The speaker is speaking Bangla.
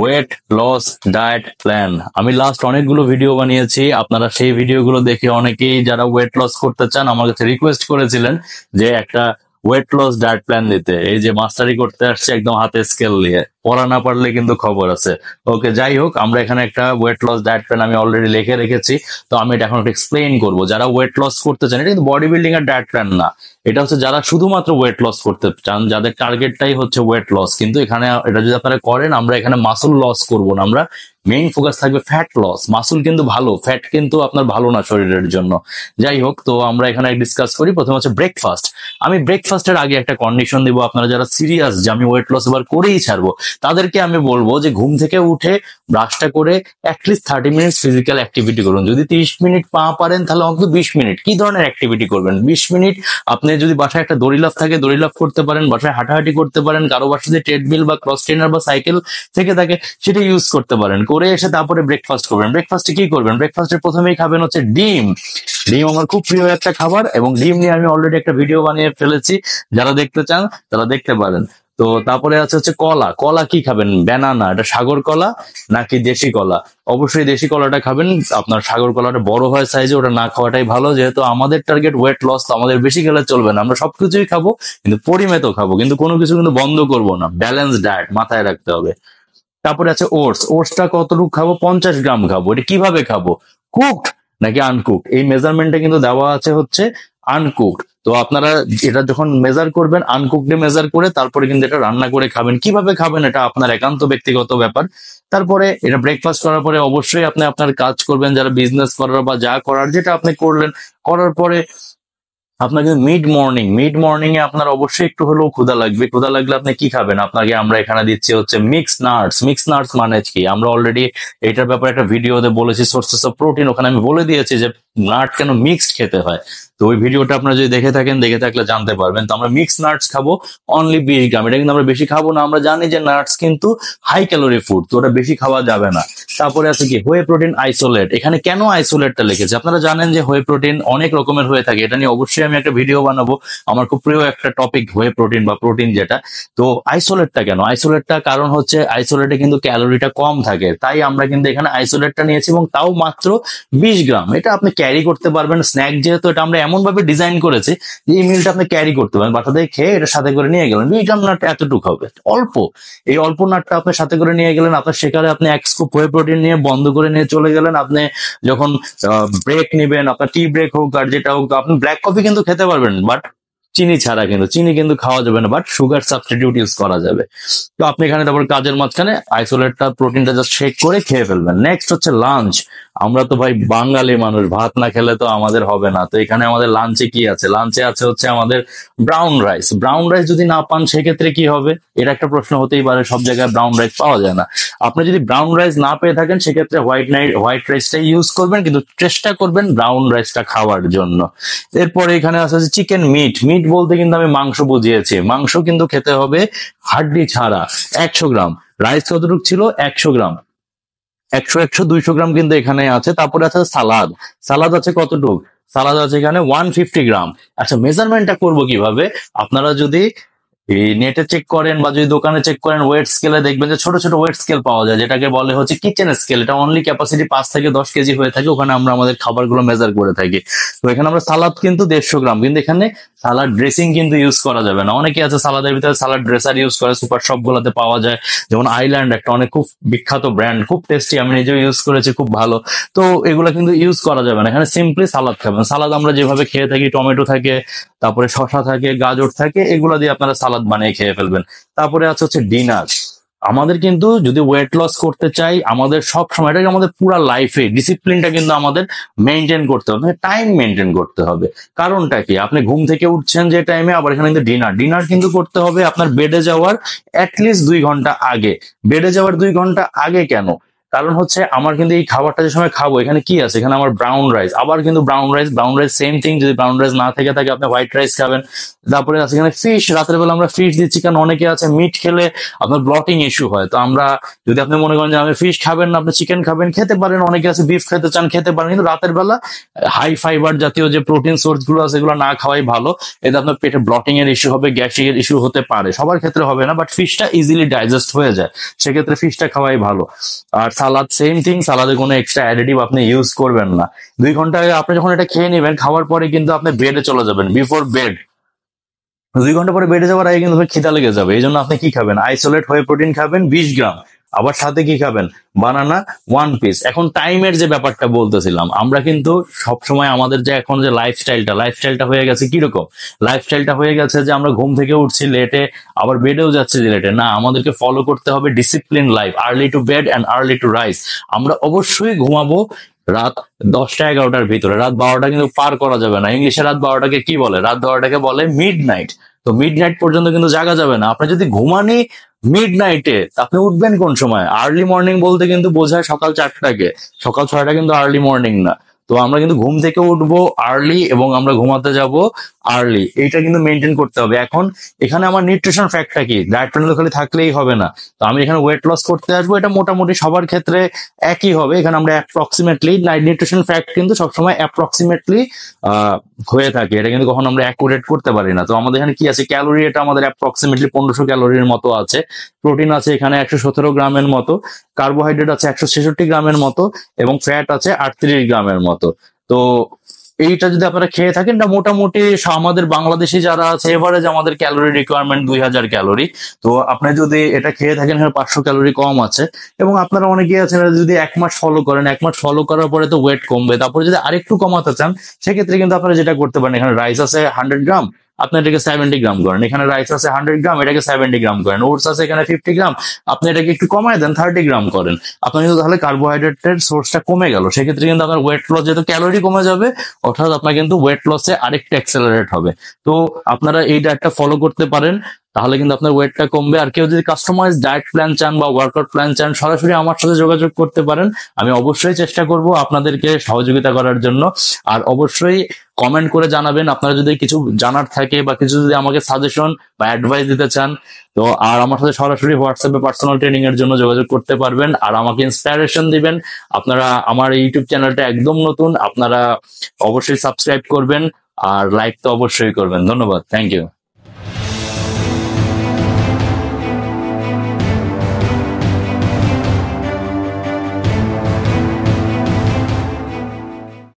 Wait loss diet plan. আমি লাস্ট অনেকগুলো ভিডিও বানিয়েছি, আপনারা সেই ভিডিওগুলো দেখে অনেকেই যারা ওয়েট লস করতে চান আমার কাছে রিকোয়েস্ট করেছিলেন যে একটা ওয়েট লস ডায়েট প্ল্যান দিতে। এই যে মাস্টারি করতে আসছে একদম হাতে স্কেল নিয়ে, পড়া না পারলে কিন্তু খবর আছে। ওকে, যাই হোক, আমরা এখানে একটা ওয়েট লস ডায়েট প্ল্যান আমি অলরেডি লিখে রেখেছি, তো আমি এটা এখন এক্সপ্লেইন করবো। যারা ওয়েট লস করতে চান, এটা কিন্তু বডি বিল্ডিং এর ডায়েট প্ল্যান না, এটা হচ্ছে যারা শুধুমাত্র ওয়েট লস করতে চান, যাদের টার্গেটটাই হচ্ছে ওয়েট লস। কিন্তু এখানে এটা যদি আপনারা করেন, আমরা এখানে মাসল লস করবো না, আমরা মেইন ফোকাস থাকবে ফ্যাট লস। মাসুল কিন্তু ভালো, ফ্যাট কিন্তু আপনার ভালো না শরীরের জন্য। যাই হোক, তো আমরা এখানে ডিসকাস করি। প্রথমে হচ্ছে ব্রেকফাস্ট। আমি ব্রেকফাস্টের আগে একটা কন্ডিশন দিব, আপনারা যারা সিরিয়াস যে আমি ওয়েট লস এবার করেই ছাড়বো, তাদেরকে আমি বলবো যে ঘুম থেকে উঠে ব্রাশটা করে অ্যাটলিস্ট 30 মিনিটস ফিজিক্যাল অ্যাক্টিভিটি করুন। যদি 30 মিনিট পা পারেন তাহলে অন্তত 20 মিনিট। কি ধরনের অ্যাক্টিভিটি করবেন? 20 মিনিট আপনি যদি বাসায় একটা দড়ি লাফ থাকে, দড়ি লাফ করতে পারেন, বাসায় হাঁটাহাঁটি করতে পারেন, কারো বাসায় যে ট্রেডমিল বা ক্রস ট্রেনার বা সাইকেল থেকে থাকে সেটা ইউজ করতে পারেন। করে এসে তারপরে ব্রেকফাস্ট করবেন। ব্রেকফাস্টে কি করবেন? ব্রেকফাস্টের প্রথমেই খাবেন হচ্ছে ডিম। ডিম আমার খুব প্রিয় একটা খাবার, এবং ডিম নিয়ে আমি অলরেডি একটা ভিডিও বানিয়ে ফেলেছি, যারা দেখতে চান তারা দেখতে পারেন। তো তারপরে আছে হচ্ছে কলা। কলা কি খাবেন? ব্যানানা। এটা সাগর কলা নাকি দেশি কলা? অবশ্যই দেশি কলাটা খাবেন। আপনার সাগর কলাটা বড় হয় সাইজে, ওটা না খাওয়াটাই ভালো, যেহেতু আমাদের টার্গেট ওয়েট লস। তো আমাদের বেশি খেলে চলবে না, আমরা সবকিছুই খাবো কিন্তু পরিমিত খাবো, কিন্তু কোনো কিছু কিন্তু বন্ধ করবো না। ব্যালেন্স ডায়েট মাথায় রাখতে হবে। তারপরে আছে ওটস। ওটসটা কতটুকু খাবো? 50 গ্রাম খাবো। এটা কিভাবে খাবো? কুকড নাকি আনকুকড, এই মেজারমেন্টে কিন্তু দেওয়া আছে হচ্ছে আনকুকড। তো আপনারা এটা যখন মেজার করবেন, আনকুকডে মেজার করে তারপরে কিন্তু এটা রান্না করে খাবেন। কিভাবে খাবেন এটা আপনার একান্ত ব্যক্তিগত ব্যাপার। তারপরে এটা ব্রেকফাস্ট করার পরে অবশ্যই আপনি আপনার কাজ করবেন, যারা বিজনেস করার বা যা করার, যেটা আপনি করলেন, করার পরে আপনার কিন্তু মিড মর্নিং এ আপনার অবশ্যই একটু হলেও ক্ষুধা লাগবে। ক্ষুধা লাগলে আপনি কি খাবেন? আপনাকে আমরা এখানে দিচ্ছি হচ্ছে মিক্স নাটস। মিক্স নাটস মানে কি? আমরা অলরেডি এটার ব্যাপারে একটা ভিডিওতে বলেছি, সোর্সেস অফ প্রোটিন। ওখানে আমি বলে দিয়েছি যে নাট কেন মিক্সড খেতে হয়। তো ওই ভিডিওটা আপনারা যদি দেখে থাকেন, দেখে থাকলে জানতে পারবেন। তো আমরা মিক্স নাটস খাবো অনলি 20 গ্রাম। এটা কিন্তু আমরা বেশি খাবো না, আমরা জানি যে নাটস কিন্তু হাই ক্যালোরি ফুড, তো ওটা বেশি খাওয়া যাবে না। তারপরে আছে কি? হোয়ে প্রোটিন আইসোলেট। এখানে কেন আইসোলেটটা লিখেছে? আপনারা জানেন যে হোয়ে প্রোটিন অনেক রকমের হয়ে থাকে, এটা নিয়ে অবশ্যই আমি একটা ভিডিও বানাবো। আমার খুব প্রিয় একটা টপিক হোয়ে প্রোটিন বা প্রোটিন যেটা। তো আইসোলেটটা কেন? আইসোলেটটা কারণ হচ্ছে আইসোলেটে কিন্তু ক্যালোরিটা কম থাকে, তাই আমরা কিন্তু এখানে আইসোলেটটা নিয়েছি, এবং তাও মাত্র 20 গ্রাম। এটা আপনি ক্যারি করতে পারবেন, স্ন্যাক যেহেতু। এটা আমরা এমন ভাবে ডিজাইন করেছি যে এই মিলটা আপনি ক্যারি করতে পারেন, বাসা থেকে খেয়ে এটা সাথে করে নিয়ে গেলেন। 20 গ্রাম নাট এতটুকু হবে, অল্প। এই অল্প নাটটা আপনি সাথে করে নিয়ে গেলেন, আপনার সেখানে আপনি 1 স্কুপ হোয়ে প্রোটিন নিয়ে বন্ধ করে নিয়ে চলে গেলেন। আপনি যখন ব্রেক নিবেন, আপনার টি ব্রেক হোক আর যেটা হোক, আপনি ব্ল্যাক কফি কিন্তু খেতে পারবেন, বাট চিনি ছাড়া। কিন্তু চিনি কিন্তু খাওয়া যাবে না, বাট সুগার সাবস্টিটিউট ইউজ করা যাবে। তো আপনি এখানে তারপর কাজের মাঝখানে আইসোলেটটা প্রোটিনটা জাস্ট শেক করে খেয়ে ফেলবেন। নেক্সট হচ্ছে লাঞ্চ। আমরা তো ভাই বাঙালি মানুষ, ভাত না খেলে তো আমাদের হবে না। তো এখানে আমাদের লাঞ্চে কি আছে? লাঞ্চে আছে হচ্ছে আমাদের ব্রাউন রাইস। ব্রাউন রাইস যদি না পান সেক্ষেত্রে কি হবে? এটা একটা প্রশ্ন হতেই পারে, সব জায়গায় ব্রাউন রাইস পাওয়া যায় না। আপনি যদি ব্রাউন রাইস না পেয়ে থাকেন সেক্ষেত্রে হোয়াইট রাইসটাই ইউজ করবেন, কিন্তু চেষ্টা করবেন ব্রাউন রাইসটা খাওয়ার জন্য। এরপরে এখানে আছে চিকেন মিট। মিট বলতে কিন্তু আমি মাংস বুঝিয়েছি। মাংস কিন্তু খেতে হবে হাড্ডি ছাড়া। 100 গ্রাম। রাইস কতটুকু ছিল? 100 গ্রাম। 200 গ্রাম কিন্তু এখানে আছে। তারপরে আছে সালাদ। সালাদ আছে কতটুকু? সালাদ আছে এখানে 150 গ্রাম। আচ্ছা, মেজারমেন্টটা করবো কিভাবে? আপনারা যদি এই নেটে চেক করেন বা যদি দোকানে চেক করেন, ওয়েট স্কেলে দেখবেন যে ছোট ছোট ওয়েট স্কেল পাওয়া যায়, যেটাকে বলে হচ্ছে কিচেন স্কেল। এটা অনলি ক্যাপাসিটি 5 থেকে 10 কেজি হয়ে থাকে, ওখানে আমরা আমাদের খাবারগুলো মেজার করে থাকি। তো এখানে আমরা সালাদ কিন্তু 150 গ্রাম, কিন্তু এখানে সালাদ ড্রেসিং কিন্তু ইউজ করা যাবে না। অনেকে আছে সালাদের ভিতরে সালাদ ড্রেসার ইউজ করে, সুপার শপ গুলাতে পাওয়া যায়। যেমন আইল্যান্ড একটা অনেক খুব বিখ্যাত ব্র্যান্ড, খুব টেস্টি, আমি নিজেও ইউজ করেছি, খুব ভালো। তো এগুলা কিন্তু ইউজ করা যাবে না, এখানে সিম্পলি সালাদ খাবেন। সালাদ আমরা যেভাবে খেয়ে থাকি, টমেটো থাকে, তারপরে শসা থাকে, গাজর থাকে, এগুলো দিয়ে আপনারা সালাদ বানিয়ে খেয়ে ফেলবেন। তারপরে আছে হচ্ছে ডিনার। আমাদের কিন্তু যদি ওয়েট লস করতে চাই, আমাদের সব সময়, এটা আমাদের পুরো লাইফে ডিসিপ্লিনটা কিন্তু আমাদের মেনটেন করতে হবে, টাইম মেনটেন করতে হবে। কারণটা কি? আপনি ঘুম থেকে উঠছেন যে টাইমে, আবার এখানে কিন্তু ডিনার কিন্তু করতে হবে আপনার বেডে যাওয়ার অ্যাটলিস্ট 2 ঘন্টা আগে। বেডে যাওয়ার 2 ঘন্টা আগে কেন? কারণ হচ্ছে আমার কিন্তু এই খাবারটা যে সময় খাবো এখানে কি আছে, এখানে আমার ব্রাউন রাইস, আবার কিন্তু ব্রাউন রাইস সেম থিং। যদি ব্রাউন রাইস না থেকে থাকে আপনি হোয়াইট রাইস খাবেন। তারপরে আছে এখানে ফিশ, রাতের বেলা আমরা ফিশ দিচ্ছি, কারণ অনেকে আছে মিট খেলে আপনার ব্লটিং ইস্যু হয়। তো আমরা যদি আপনি মনে করেন যে আপনি ফিশ খাবেন না, আপনি চিকেন খাবেন, খেতে পারেন। অনেকে আছে বিফ খেতে চান, খেতে পারেন, কিন্তু রাতের বেলা হাই ফাইবার জাতীয় যে প্রোটিন সোর্স গুলো আছে এগুলো না খাওয়াই ভালো। এতে আপনার পেটে ব্লটিং এর ইস্যু হবে, গ্যাস্ট্রিক এর ইস্যু হতে পারে, সবার ক্ষেত্রে হবে না, বাট ফিশটা ইজিলি ডাইজেস্ট হয়ে যায়, সেক্ষেত্রে ফিশটা খাওয়াই ভালো। আর সালাদ সেম থিং, সালাদে কোনো এক্সট্রা অ্যাডিটিভ আপনি ইউজ করবেন না। 2 ঘন্টা আগে আপনি যখন এটা খেয়ে নেবেন, খাওয়ার পরে কিন্তু আপনি বেডে চলে যাবেন, বিফোর বেড 2 ঘন্টা পরে বেডে যাওয়ার আগে কিন্তু আপনার খিদা লেগে যাবে। এই জন্য আপনি কি খাবেন, আইসোলেট হয়ে প্রোটিন খাবেন 20 গ্রাম, আবার সাথে কি খাবেন, বানানা 1 পিস। এখন টাইমের যে ব্যাপারটা বলতেছিলাম, আমরা কিন্তু সবসময় আমাদের যে এখন যে লাইফস্টাইলটা হয়ে গেছে কিরকম, লাইফস্টাইলটা হয়ে গেছে যে আমরা ঘুম থেকে উঠছি লেটে, আবার বেডেও যাচ্ছি লেটে। না, আমাদেরকে ফলো করতে হবে discipline life, early to bed and early to rise. আমরা অবশ্যই ঘুমাবো রাত 10টা 11টার ভিতরে, রাত 12টা কিন্তু পার করা যাবে না। ইংলিশে রাত 12টাকে কি বলে, রাত 12টাকে বলে মিড নাইট। তো মিড নাইট পর্যন্ত কিন্তু জাগা যাবে না। আপনি যদি ঘুমানি মিড নাইটে, আপনি উঠবেন কোন সময়? আর্লি মর্নিং বলতে কিন্তু বোঝায় সকাল 4টাকে, সকাল 6টা কিন্তু আর্লি মর্নিং না। তো আমরা কিন্তু ঘুম থেকে উঠবো আর্লি এবং আমরা ঘুমাতে যাব আর্লি, এইটা কিন্তু মেনটেন করতে হবে। এখন এখানে আমার নিউট্রিশন ফ্যাক্টটা কি, ডায়েট প্ল্যান খালি থাকলেই হবে না। তো আমি এখানে ওয়েট লস করতে আসবো, এটা মোটামুটি সবার ক্ষেত্রে একই হবে। এখানে আমরা অ্যাপ্রক্সিমেটলি নিউট্রিশন ফ্যাক্ট কিন্তু সবসময় অ্যাপ্রক্সিমেটলি হয়ে থাকে, এটা কিন্তু কখনো আমরা অ্যাকুরেট করতে পারি না। তো আমাদের এখানে কি আছে, ক্যালোরি এটা আমাদের অ্যাপ্রক্সিমেটলি 1500 ক্যালোরির মতো আছে। প্রোটিন আছে এখানে 117 গ্রামের মতো, কার্বোহাইড্রেট আছে 166 গ্রামের মতো, এবং ফ্যাট আছে 38 গ্রামের মতো। তো এইটা যদি আপনারা খেয়ে থাকেন, এটা মোটামুটি আমাদের বাংলাদেশি যারা আছে এভারেজ আমাদের ক্যালোরি রিকোয়ারমেন্ট 2000 ক্যালোরি। তো আপনি যদি এটা খেয়ে থাকেন, এখানে 500 ক্যালোরি কম আছে। এবং আপনারা অনেকেই আছেন যদি 1 মাস ফলো করেন, 1 মাস ফলো করার পরে তো ওয়েট কমবে। তারপরে যদি আরেকটু কমাতে চান, সেক্ষেত্রে কিন্তু আপনারা যেটা করতে পারেন, এখানে রাইস আছে 100 গ্রাম, আপনি এটাকে 70 গ্রাম করেন। এখানে রাইস আছে 100 গ্রাম, এটাকে 70 গ্রাম করেন। ওটস আছে এখানে 50 গ্রাম, আপনি এটাকে একটু কমায় দেন 30 গ্রাম করেন। আপনার কিন্তু তাহলে কার্বোহাইড্রেটের সোর্সটা কমে গেল, সেক্ষেত্রে কিন্তু আপনার ওয়েট লস, যেহেতু ক্যালোরি কমে যাবে, অর্থাৎ আপনার কিন্তু ওয়েট লসে আরেকটু অ্যাক্সেলারেট হবে। তো আপনারা এই ডায়েটটা ফলো করতে পারেন, তাহলে কিন্তু আপনার ওয়েটটা কমবে। আর কেউ যদি কাস্টমাইজ ডায়েট প্ল্যান চান বা ওয়ার্কআউট প্ল্যান চান, সরাসরি আমার সাথে যোগাযোগ করতে পারেন। আমি অবশ্যই চেষ্টা করব আপনাদেরকে সহযোগিতা করার জন্য। আর অবশ্যই কমেন্ট করে জানাবেন আপনারা যদি কিছু জানার থাকে বা কিছু যদি আমাকে সাজেশন বা অ্যাডভাইস দিতে চান। তো আর আমার সাথে সরাসরি হোয়াটসঅ্যাপে পার্সোনাল ট্রেনিং এর জন্য যোগাযোগ করতে পারবেন, আর আমাকে ইন্সপিরেশন দিবেন। আপনারা আমার ইউটিউব চ্যানেলটা একদম নতুন, আপনারা অবশ্যই সাবস্ক্রাইব করবেন আর লাইক তো অবশ্যই করবেন। ধন্যবাদ, থ্যাংক ইউ।